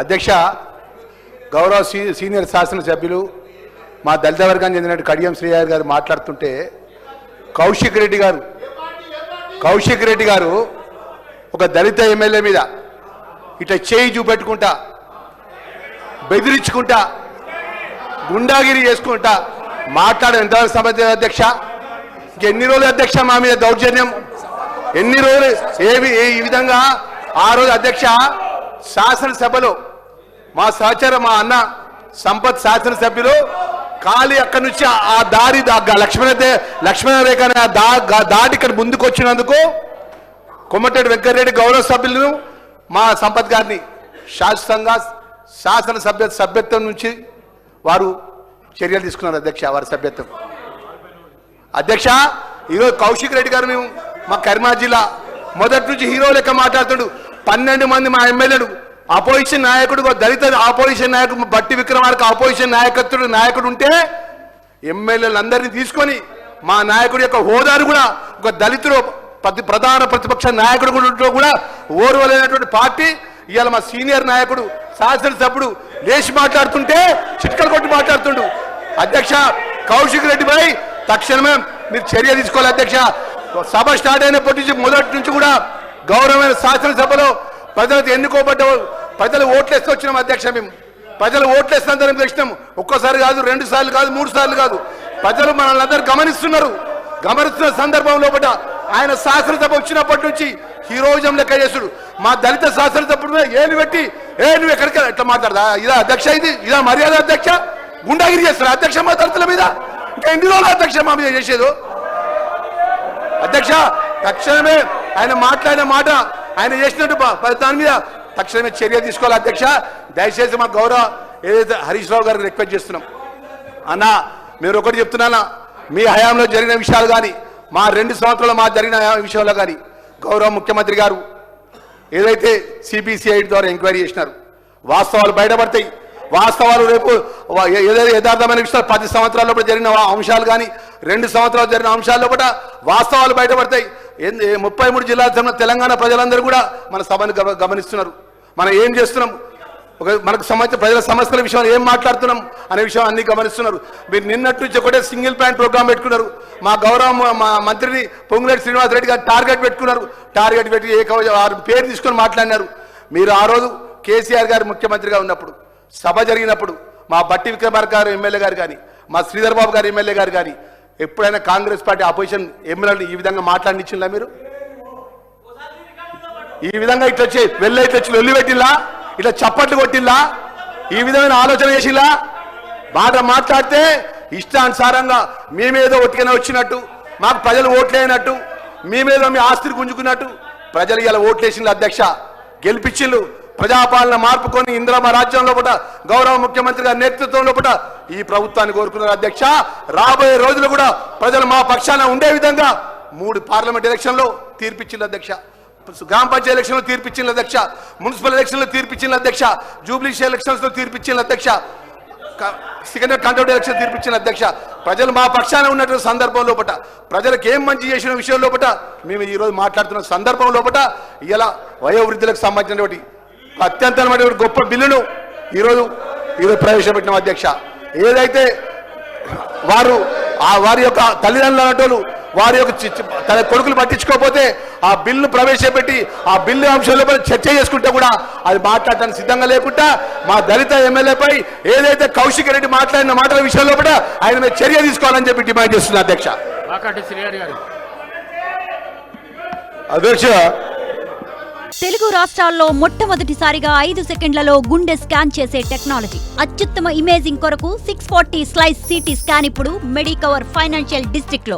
అధ్యక్ష, గౌరవ సీనియర్ శాసనసభ్యులు మా దళిత వర్గానికి చెందిన కడియం శ్రీహరి గారు మాట్లాడుతుంటే కౌశిక్ రెడ్డి గారు ఒక దళిత ఎమ్మెల్యే మీద ఇట్లా చేయి చూపెట్టుకుంటా, బెదిరించుకుంటా, గుండాగిరి చేసుకుంటా మాట్లాడడం ఎంతవరకు సమర్థ అధ్యక్ష? ఇంకెన్ని రోజులు అధ్యక్ష మా మీద దౌర్జన్యం? ఎన్ని రోజులు? ఈ విధంగా ఆ రోజు అధ్యక్ష శాసనసభలో మా సహచర మా అన్న సంపత్ శాసనసభ్యులు ఖాళీ అక్కడి నుంచి ఆ దారి లక్ష్మణ రేఖ దాటి ఇక్కడ ముందుకు వచ్చినందుకు కొమ్మటిరెడ్డి వెంకటరెడ్డి గౌరవ సభ్యులను మా సంపత్ గారిని శాశ్వతంగా సభ్యత్వం నుంచి వారు చర్యలు తీసుకున్నారు అధ్యక్ష. వారి సభ్యత్వం అధ్యక్ష, ఈరోజు కౌశిక్ రెడ్డి గారు మేము మా కరీంనగర్ జిల్లా మొదటి నుంచి హీరో లెక్క మాట్లాడుతాడు. 12 మంది మా ఎమ్మెల్యేలు అపోజిషన్ నాయకుడు, దళిత అపోజిషన్ నాయకుడు బట్టి విక్రమార్క అపోజిషన్ నాయకుడు ఉంటే ఎమ్మెల్యేలందరినీ తీసుకొని మా నాయకుడి యొక్క హోదాను కూడా ఒక దళితుడు ప్రధాన ప్రతిపక్ష నాయకుడు కూడా ఓర్వలేనటువంటి పార్టీ ఇవాళ మా సీనియర్ నాయకుడు శాసనసభ్యుడు లేచి మాట్లాడుతుంటే చిట్కలు కొట్టి మాట్లాడుతుండు. అధ్యక్ష, కౌశిక్ రెడ్డిపై తక్షణమే మీరు చర్య తీసుకోవాలి అధ్యక్ష. సభ స్టార్ట్ అయినప్పటి నుంచి మొదటి నుంచి కూడా గౌరవమైన శాసనసభలో ప్రజలకు ఎన్నుకోబడ్డ ప్రజలు ఓట్లేస్తూ వచ్చినాం అధ్యక్ష. మేము ప్రజలు ఓట్లేస్తాం తెచ్చినాం. ఒక్కసారి కాదు, 2 సార్లు కాదు, 3 సార్లు కాదు. ప్రజలు మనల్ని అందరూ గమనిస్తున్న సందర్భంలో ఆయన శాసనసభ వచ్చినప్పటి నుంచి హీరోయిజం లెక్క చేసుడు. మా దళిత శాసనసభ్యుడు ఏలు పెట్టి నువ్వు ఎక్కడికి ఎట్లా మాట్లాడదా? ఇదా అధ్యక్ష? ఇదా మర్యాద అధ్యక్ష? గుండాగిరి చేస్తారు అధ్యక్ష మా దళితుల మీద. ఇంకా ఎన్ని రోజులు అధ్యక్ష మా మీద చేసేది? అధ్యక్ష, తక్షణమే ఆయన మాట్లాడిన మాట, ఆయన చేసినట్టు దాని మీద తక్షణమే చర్య తీసుకోవాలి అధ్యక్ష. దయచేసి మా గౌరవ ఏదైతే హరీష్ రావు గారికి రిక్వెస్ట్ చేస్తున్నాం. అన్న, మీరు ఒకటి చెప్తున్నానా, మీ హయాంలో జరిగిన విషయాలు కానీ మా 2 సంవత్సరాలు మా జరిగిన విషయంలో కానీ గౌరవ ముఖ్యమంత్రి గారు ఏదైతే సిబిసిఐ ద్వారా ఎంక్వైరీ చేసినారు, వాస్తవాలు బయటపడతాయి. వాస్తవాలు రేపు ఏదైతే యథార్థమైన విషయాలు 10 సంవత్సరాల లోపల జరిగిన అంశాలు కానీ 2 సంవత్సరాలు జరిగిన అంశాల లోపల వాస్తవాలు బయటపడతాయి. 33 జిల్లాల తెలంగాణ ప్రజలందరూ కూడా మన సభను గమనిస్తున్నారు. మనం ఏం చేస్తున్నాం, మనకు సంబంధించిన ప్రజల సమస్యల విషయంలో ఏం మాట్లాడుతున్నాం అనే విషయం అన్ని గమనిస్తున్నారు. మీరు నిన్నటి నుంచి ఒకటే సింగిల్ ప్లాన్ ప్రోగ్రామ్ పెట్టుకున్నారు. మా గౌరవ మా మంత్రిని పొంగులేటి శ్రీనివాసరెడ్డి గారు టార్గెట్ పెట్టుకున్నారు. టార్గెట్ పెట్టి వారి పేరు తీసుకొని మాట్లాడినారు. మీరు ఆ రోజు కేసీఆర్ గారు ముఖ్యమంత్రిగా ఉన్నప్పుడు సభ జరిగినప్పుడు మా బట్టి విక్రమార్క గారు ఎమ్మెల్యే గారు కానీ మా శ్రీధర్ బాబు గారు ఎమ్మెల్యే గారు కానీ ఎప్పుడైనా కాంగ్రెస్ పార్టీ అపోజిషన్ ఎమ్మెల్యేలు ఈ విధంగా మాట్లాడినిచ్చిందా? మీరు ఈ విధంగా ఇట్లా వచ్చి వెళ్ళి పెట్టిల్లా, ఇట్లా చప్పట్లు కొట్టిల్లా, ఈ విధమైన ఆలోచన చేసిల్లా? మాట్లాడితే ఇష్టానుసారంగా మేమేదో ఒట్టిగానే వచ్చినట్టు, మాకు ప్రజలు ఓట్లేనట్టు, మేమేదో మీ ఆస్తిని గుంజుకున్నట్టు ప్రజలు ఇలా ఓట్లేసింది అధ్యక్ష. గెలిపించిల్లు. ప్రజాపాలన మార్పుకొని ఇందిరమ్మ రాజ్యంలో గౌరవ ముఖ్యమంత్రి గారి నేతృత్వంలో ఈ ప్రభుత్వాన్ని కోరుకున్నారు అధ్యక్ష. రాబోయే రోజులు కూడా ప్రజలు మా పక్షాన ఉండే విధంగా 3 పార్లమెంట్ ఎలక్షన్లో తీర్పిచ్చింది అధ్యక్ష. గ్రామ పంచాయతీ ఎలక్షన్లో తీర్పిచ్చింది అధ్యక్ష. మున్సిపల్ ఎలక్షన్లో తీర్పిచ్చింది అధ్యక్ష. జూబ్లీ ఎలక్షన్స్ లో తీర్పిచ్చింది అధ్యక్ష. సెకండ్ కంట్రోల్ ఎలక్షన్ తీర్పిచ్చిన అధ్యక్ష. ప్రజలు మా పక్షాన ఉన్నటువంటి సందర్భం లోపల ప్రజలకు ఏం మంచి చేసిన విషయం లోపల మేము ఈరోజు మాట్లాడుతున్న సందర్భం లోపల ఇలా వయోవృద్ధులకు సంబంధించినటువంటి అత్యంతమైన గొప్ప బిల్లును ఈరోజు ప్రవేశపెట్టిన అధ్యక్ష. ఏదైతే వారి యొక్క తల్లిదండ్రులు అన్నట్టు వారి యొక్క తన కొడుకులు పట్టించుకోకపోతే ఆ బిల్లు ప్రవేశపెట్టి ఆ బిల్లు అంశంలో చర్చ చేసుకుంటే కూడా అది మాట్లాడటానికి సిద్ధంగా లేకుండా మా దళిత ఎమ్మెల్యేపై ఏదైతే కౌశిక్ రెడ్డి మాట్లాడిన మాటల విషయంలో కూడా ఆయన మీద చర్య తీసుకోవాలని చెప్పి డిమాండ్ చేస్తున్నారు అధ్యక్ష. అధ్యక్ష, తెలుగు రాష్ట్రాల్లో మొట్టమొదటిసారిగా 5 సెకండ్లలో గుండె స్కాన్ చేసే టెక్నాలజీ. అత్యుత్తమ ఇమేజింగ్ కొరకు 640 స్లైస్ సిటీ స్కాన్ ఇప్పుడు మెడికవర్ ఫైనాన్షియల్ డిస్ట్రిక్ట్ లో.